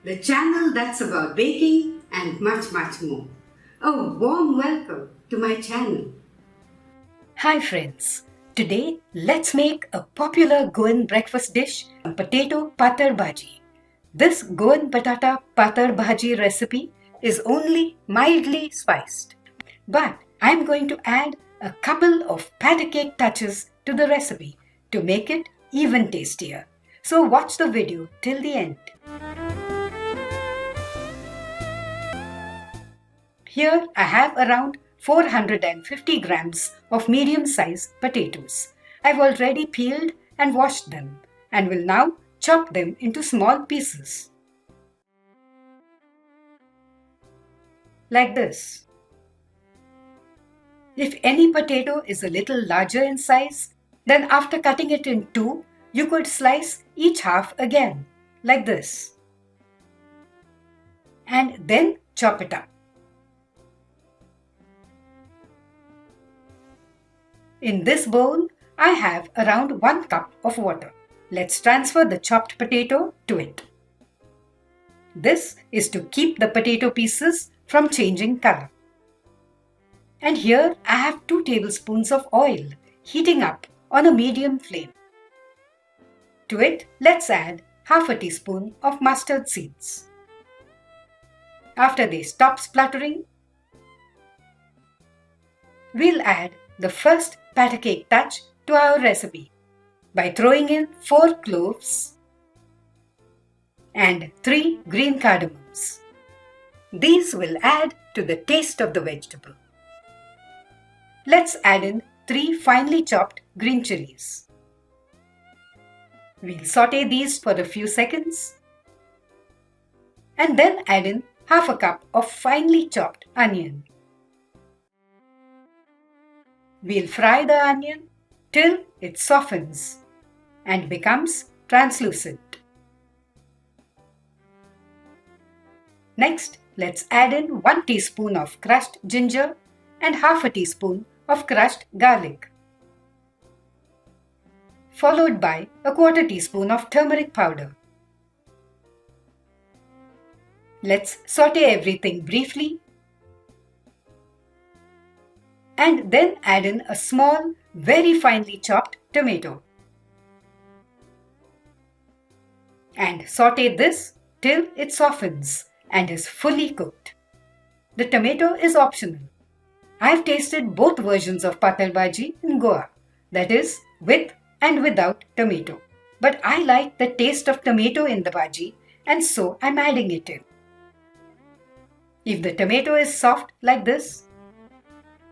the channel that's about baking and much more. A warm welcome to my channel. Hi friends, today let's make a popular Goan breakfast dish, Potato Patal Bhaji. This Goan Batata Patal Bhaji recipe is only mildly spiced, but I'm going to add a couple of patty cake touches to the recipe to make it even tastier. So watch the video till the end. Here I have around 450 grams of medium-sized potatoes. I've already peeled and washed them and will now chop them into small pieces. Like this. If any potato is a little larger in size, then after cutting it in two, you could slice each half again, like this. And then chop it up. In this bowl, I have around 1 cup of water. Let's transfer the chopped potato to it. This is to keep the potato pieces from changing color. And here I have 2 tablespoons of oil heating up on a medium flame. To it, let's add half a teaspoon of mustard seeds. After they stop spluttering, we'll add the first patty cake touch to our recipe by throwing in 4 cloves and 3 green cardamoms. These will add to the taste of the vegetable. Let's add in 3 finely chopped green chillies. We'll saute these for a few seconds and then add in half a cup of finely chopped onion. We'll fry the onion till it softens and becomes translucent. Next, let's add in 1 teaspoon of crushed ginger and half a teaspoon of crushed garlic, followed by a quarter teaspoon of turmeric powder. Let's saute everything briefly and then add in a small, very finely chopped tomato. And saute this till it softens and is fully cooked. The tomato is optional. I've tasted both versions of Patal Bhaji in Goa, that is, with and without tomato. But I like the taste of tomato in the bhaji and so I'm adding it in. If the tomato is soft like this,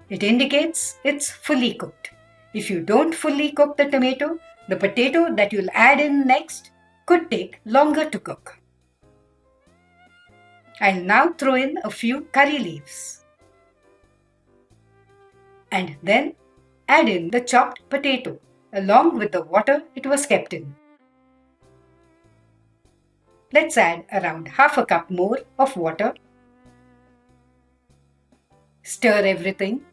it indicates it's fully cooked. If you don't fully cook the tomato that you'll add in next could take longer to cook. I'll now throw in a few curry leaves and then add in the chopped potato along with the water it was kept in. Let's add around half a cup more of water. Stir everything.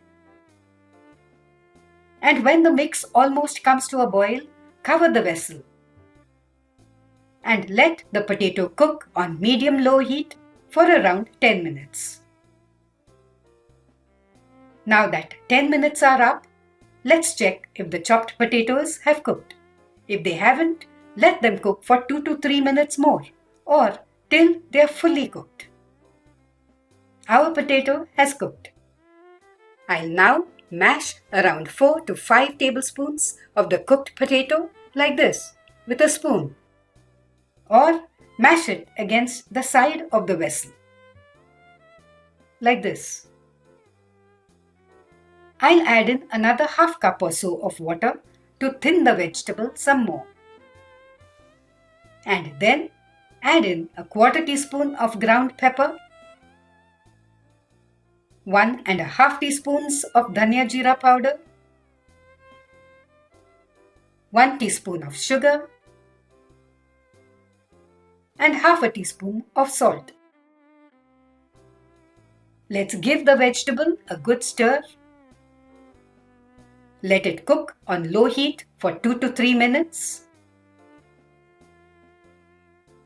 And when the mix almost comes to a boil, cover the vessel and let the potato cook on medium-low heat for around 10 minutes. Now that 10 minutes are up, let's check if the chopped potatoes have cooked. If they haven't, let them cook for 2 to 3 minutes more or till they are fully cooked. Our potato has cooked. I'll now mash around 4 to 5 tablespoons of the cooked potato like this with a spoon or mash it against the side of the vessel like this. I'll add in another half cup or so of water to thin the vegetable some more. And then add in a quarter teaspoon of ground pepper, 1.5 teaspoons of dhania jeera powder, 1 teaspoon of sugar, and half a teaspoon of salt. Let's give the vegetable a good stir. Let it cook on low heat for 2 to 3 minutes.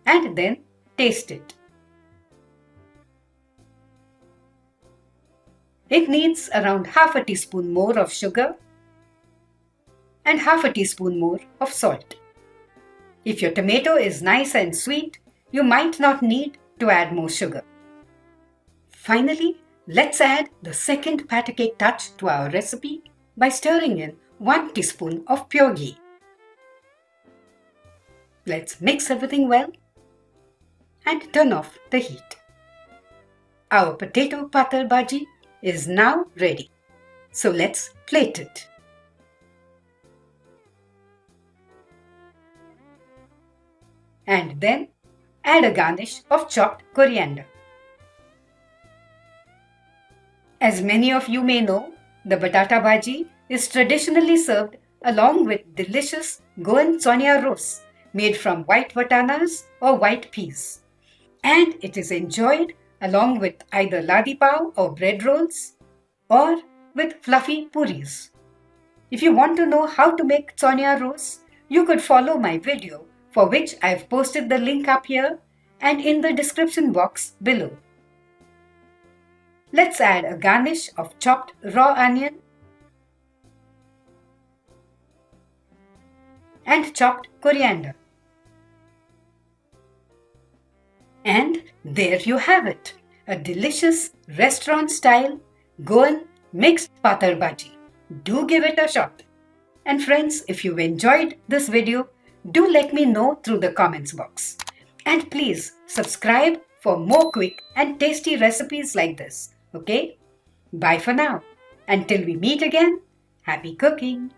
And then taste it. It needs around half a teaspoon more of sugar and half a teaspoon more of salt. If your tomato is nice and sweet, you might not need to add more sugar. Finally, let's add the second patty cake touch to our recipe by stirring in 1 teaspoon of pure ghee. Let's mix everything well and turn off the heat. Our potato patal bhaji is now ready. So let's plate it. And then add a garnish of chopped coriander. As many of you may know, the batata bhaji is traditionally served along with delicious Goan chonya roast made from white bananas or white peas. And it is enjoyed along with either ladi pav or bread rolls or with fluffy puris. If you want to know how to make chonya roast, you could follow my video, for which I have posted the link up here and in the description box below. Let's add a garnish of chopped raw onion and chopped coriander. And there you have it, a delicious restaurant-style Goan Mix Patal Bhaji. Do give it a shot. And friends, if you've enjoyed this video, do let me know through the comments box. And please subscribe for more quick and tasty recipes like this. Okay? Bye for now. Until we meet again, happy cooking!